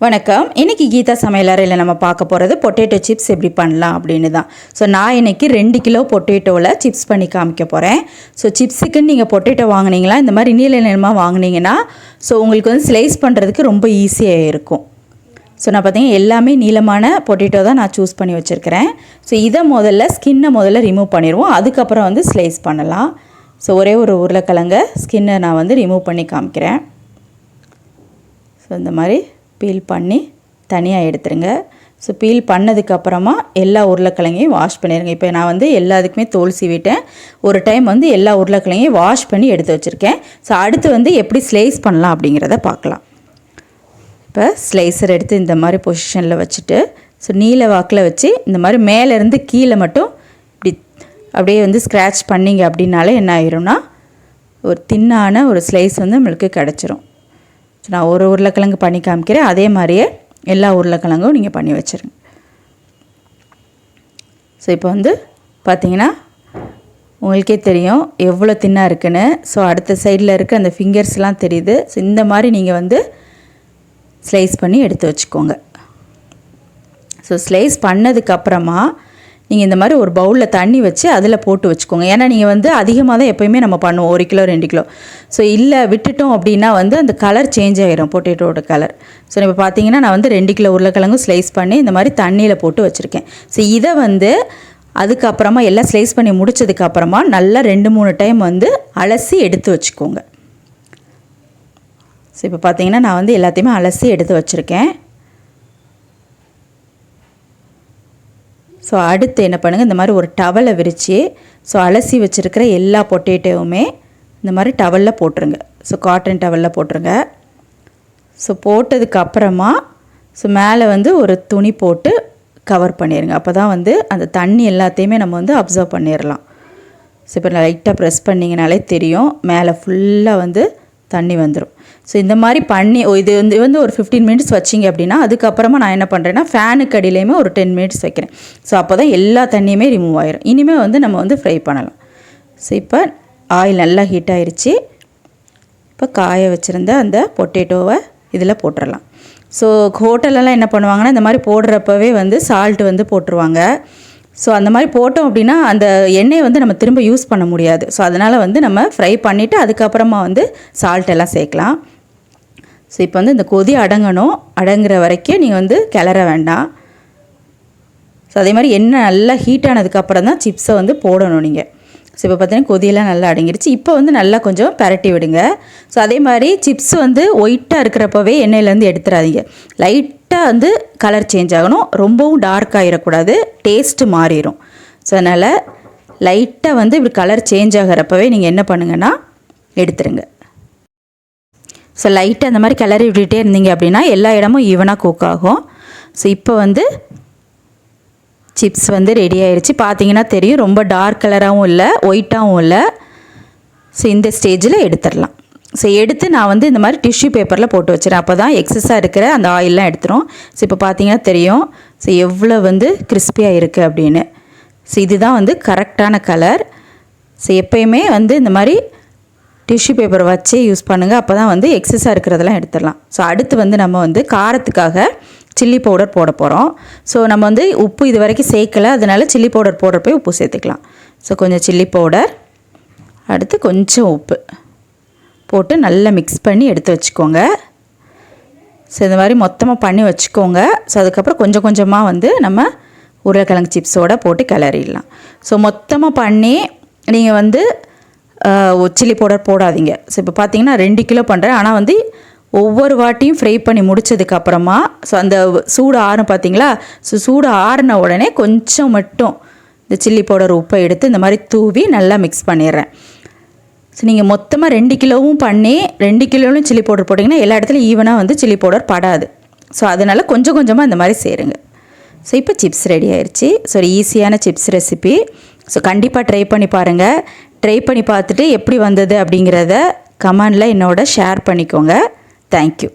வணக்கம். இன்றைக்கி கீதா சமையலறையில் நம்ம பார்க்க போகிறது பொட்டேட்டோ சிப்ஸ் எப்படி பண்ணலாம் அப்படின்னு தான். ஸோ நான் இன்றைக்கி 2 கிலோ பொட்டேட்டோவில் சிப்ஸ் பண்ணி காமிக்க போகிறேன். ஸோ சிப்ஸுக்குன்னு நீங்கள் பொட்டேட்டோ வாங்கினீங்களா, இந்த மாதிரி நீல நிறமாக வாங்கினீங்கன்னா ஸோ உங்களுக்கு வந்து ஸ்லைஸ் பண்ணுறதுக்கு ரொம்ப ஈஸியாக இருக்கும். ஸோ நான் பார்த்தீங்கன்னா எல்லாமே நீளமான பொட்டேட்டோ தான் நான் சூஸ் பண்ணி வச்சுருக்கிறேன். ஸோ இதை ஸ்கின்னை ரிமூவ் பண்ணிடுவோம். அதுக்கப்புறம் வந்து ஸ்லைஸ் பண்ணலாம். ஸோ ஒரே ஒரு உருளைக்கிழங்க ஸ்கின்னை நான் வந்து ரிமூவ் பண்ணி காமிக்கிறேன். ஸோ இந்த மாதிரி பீல் பண்ணி தனியாக எடுத்துருங்க. ஸோ பீல் பண்ணதுக்கப்புறமா எல்லா உருளைக்கிழங்கையும் வாஷ் பண்ணிடுங்க. இப்போ நான் வந்து எல்லாத்துக்குமே தோல் சீவிட்டேன். ஒரு டைம் வந்து எல்லா உருளைக்கிழங்கையும் வாஷ் பண்ணி எடுத்து வச்சுருக்கேன். ஸோ அடுத்து வந்து எப்படி ஸ்லைஸ் பண்ணலாம் அப்படிங்கிறத பார்க்கலாம். இப்போ ஸ்லைஸர் எடுத்து இந்த மாதிரி பொசிஷனில் வச்சுட்டு ஸோ நீல வாக்கில் வச்சு இந்த மாதிரி மேலேருந்து கீழே மட்டும் இப்படி அப்படியே வந்து ஸ்க்ராட்ச் பண்ணிங்க அப்படின்னாலே என்ன ஆயிரும்னா ஒரு தின்னான ஒரு ஸ்லைஸ் வந்து நம்மளுக்கு கிடச்சிரும். ஸோ நான் ஒரு உருளைக்கிழங்கு பண்ணி காமிக்கிறேன். அதே மாதிரியே எல்லா உருளைக்கிழங்கும் நீங்கள் பண்ணி வச்சுருங்க. ஸோ இப்போ வந்து பார்த்திங்கன்னா உங்களுக்கே தெரியும் எவ்வளோ தின்னாக இருக்குன்னு. ஸோ அடுத்த சைடில் இருக்க அந்த ஃபிங்கர்ஸ்லாம் தெரியுது. ஸோ இந்த மாதிரி நீங்கள் வந்து ஸ்லைஸ் பண்ணி எடுத்து வச்சுக்கோங்க. ஸோ ஸ்லைஸ் பண்ணதுக்கப்புறமா நீங்கள் இந்த மாதிரி ஒரு பவுலில் தண்ணி வச்சு அதில் போட்டு வச்சுக்கோங்க. ஏன்னா நீங்கள் வந்து அதிகமாக தான் எப்போயுமே நம்ம பண்ணுவோம், 1 கிலோ 2 கிலோ. ஸோ இல்லை விட்டுட்டோம் அப்படின்னா வந்து அந்த கலர் சேஞ்ச் ஆகிரும், பொட்டேட்டோட கலர். ஸோ இப்போ பார்த்தீங்கன்னா நான் வந்து 2 கிலோ உருளைக்கிழங்கும் ஸ்லைஸ் பண்ணி இந்த மாதிரி தண்ணியில் போட்டு வச்சுருக்கேன். ஸோ இதை வந்து அதுக்கப்புறமா எல்லாம் ஸ்லைஸ் பண்ணி முடித்ததுக்கப்புறமா நல்லா 2-3 டைம் வந்து அலசி எடுத்து வச்சுக்கோங்க. ஸோ இப்போ பார்த்தீங்கன்னா நான் வந்து எல்லாத்தையுமே அலசி எடுத்து வச்சுருக்கேன். ஸோ அடுத்து என்ன பண்ணுங்கள், இந்த மாதிரி ஒரு டவலை விரித்து ஸோ அலசி வச்சுருக்கிற எல்லா பொட்டேட்டோவுமே இந்த மாதிரி டவலில் போட்டுருங்க. ஸோ காட்டன் டவலில் போட்டுருங்க. ஸோ போட்டதுக்கப்புறமா ஸோ மேலே வந்து ஒரு துணி போட்டு கவர் பண்ணிடுங்க. அப்போ தான் வந்து அந்த தண்ணி எல்லாத்தையுமே நம்ம வந்து அப்சர்வ் பண்ணிடலாம். ஸோ இப்போ லைட்டாக ப்ரெஸ் பண்ணிங்கனாலே தெரியும் மேலே ஃபுல்லாக வந்து தண்ணி வந்துடும். ஸோ இந்த மாதிரி பண்ணி இது வந்து ஒரு 15 மினிட்ஸ் வச்சிங்க அப்படின்னா அதுக்கப்புறமா நான் என்ன பண்ணுறேன்னா ஃபேனுக்கு அடியிலையுமே ஒரு 10 மினிட்ஸ் வைக்கிறேன். ஸோ அப்போ தான் எல்லா தண்ணியுமே ரிமூவ் ஆயிரும். இனிமேல் வந்து நம்ம வந்து ஃப்ரை பண்ணலாம். ஸோ இப்போ ஆயில் நல்லா ஹீட் ஆயிடுச்சு. இப்போ காய வச்சுருந்த அந்த பொட்டேட்டோவை இதில் போட்டுடலாம். ஸோ ஹோட்டலெல்லாம் என்ன பண்ணுவாங்கன்னா இந்த மாதிரி போடுறப்பவே வந்து சால்ட் வந்து போட்டுருவாங்க. ஸோ அந்த மாதிரி போட்டோம் அப்படின்னா அந்த எண்ணெயை வந்து நம்ம திரும்ப யூஸ் பண்ண முடியாது. ஸோ அதனால் வந்து நம்ம ஃப்ரை பண்ணிவிட்டு அதுக்கப்புறமா வந்து சால்ட் எல்லாம் சேர்க்கலாம். ஸோ இப்போ வந்து இந்த கொதி அடங்குற வரைக்கும் நீங்கள் வந்து கிளற வேண்டாம். ஸோ அதே மாதிரி எண்ணெய் நல்லா ஹீட் ஆனதுக்கப்புறம் தான் சிப்ஸை வந்து போடணும் நீங்கள். ஸோ இப்போ பார்த்தீங்கன்னா கொதியெல்லாம் நல்லா அடங்கிடுச்சு. இப்போ வந்து நல்லா கொஞ்சம் பரட்டி விடுங்க. ஸோ அதே மாதிரி சிப்ஸ் வந்து ஒயிட்டாக இருக்கிறப்பவே எண்ணெயிலேருந்து எடுத்துடாதீங்க. லைட்டாக வந்து கலர் சேஞ்ச் ஆகணும், ரொம்பவும் டார்க் ஆகிடக்கூடாது, டேஸ்ட்டு மாறிடும். ஸோ அதனால் லைட்டாக வந்து இப்படி கலர் சேஞ்ச் ஆகிறப்பவே நீங்கள் என்ன பண்ணுங்கன்னா எடுத்துருங்க. ஸோ லைட்டாக அந்த மாதிரி கிளறி விட்டுகிட்டே இருந்தீங்க அப்படின்னா எல்லா இடமும் ஈவனாக குக் ஆகும். ஸோ இப்போ வந்து சிப்ஸ் வந்து ரெடி ஆயிடுச்சு. பார்த்தீங்கன்னா தெரியும் ரொம்ப டார்க் கலராகவும் இல்லை ஒயிட்டாகவும் இல்லை. ஸோ இந்த ஸ்டேஜில் எடுத்துடலாம். ஸோ எடுத்து நான் வந்து இந்த மாதிரி டிஷ்யூ பேப்பரில் போட்டு வச்சுறேன். அப்போ தான் எக்ஸஸாக இருக்கிற அந்த ஆயிலெலாம் எடுத்துரும். ஸோ இப்போ பார்த்தீங்கன்னா தெரியும் ஸோ எவ்வளோ வந்து கிறிஸ்பியாக இருக்குது அப்படின்னு. ஸோ இதுதான் வந்து கரெக்டான கலர். ஸோ எப்போயுமே வந்து இந்த மாதிரி டிஷ்யூ பேப்பர் வச்சே யூஸ் பண்ணுங்கள். அப்போ தான் வந்து எக்ஸஸாக இருக்கிறதெல்லாம் எடுத்துடலாம். ஸோ அடுத்து வந்து நம்ம வந்து காரத்துக்காக சில்லி பவுடர் போட போகிறோம். ஸோ நம்ம வந்து உப்பு இது வரைக்கும் சேர்க்கலை, அதனால் சில்லி பவுடர் போடுறப்போ உப்பு சேர்த்துக்கலாம். ஸோ கொஞ்சம் சில்லி பவுடர், அடுத்து கொஞ்சம் உப்பு போட்டு நல்லா மிக்ஸ் பண்ணி எடுத்து வச்சுக்கோங்க. ஸோ இந்த மாதிரி மொத்தமாக பண்ணி வச்சுக்கோங்க. ஸோ அதுக்கப்புறம் கொஞ்சம் கொஞ்சமாக வந்து நம்ம உருளைக்கிழங்கு சிப்ஸோடு போட்டு கிளறிடலாம். ஸோ மொத்தமாக பண்ணி நீங்கள் வந்து சில்லி பவுடர் போடாதீங்க. ஸோ இப்போ பார்த்தீங்கன்னா 2 கிலோ பண்ணுறேன். ஆனால் வந்து ஒவ்வொரு வாட்டியும் ஃப்ரை பண்ணி முடித்ததுக்கப்புறமா ஸோ அந்த சூடு ஆறும் பார்த்தீங்களா. ஸோ சூடு ஆறின உடனே கொஞ்சம் மட்டும் இந்த சில்லி பவுடர் உப்பை எடுத்து இந்த மாதிரி தூவி நல்லா மிக்ஸ் பண்ணிடுறேன். ஸோ நீங்கள் மொத்தமாக 2 கிலோவும் பண்ணி 2 கிலோவிலும் சில்லி பவுடர் போட்டிங்கன்னா எல்லா இடத்துலையும் ஈவனாக வந்து சில்லி பவுடர் படாது. ஸோ அதனால் கொஞ்சம் கொஞ்சமாக இந்த மாதிரி சேருங்க. ஸோ இப்போ சிப்ஸ் ரெடி ஆயிடுச்சு. ஸோ ஒரு ஈஸியான சிப்ஸ் ரெசிபி. ஸோ கண்டிப்பாக ட்ரை பண்ணி பாருங்கள். ட்ரை பண்ணி பார்த்துட்டு எப்படி வந்தது அப்படிங்கிறத கமெண்டில் என்னோட ஷேர் பண்ணிக்கோங்க. தேங்க்யூ.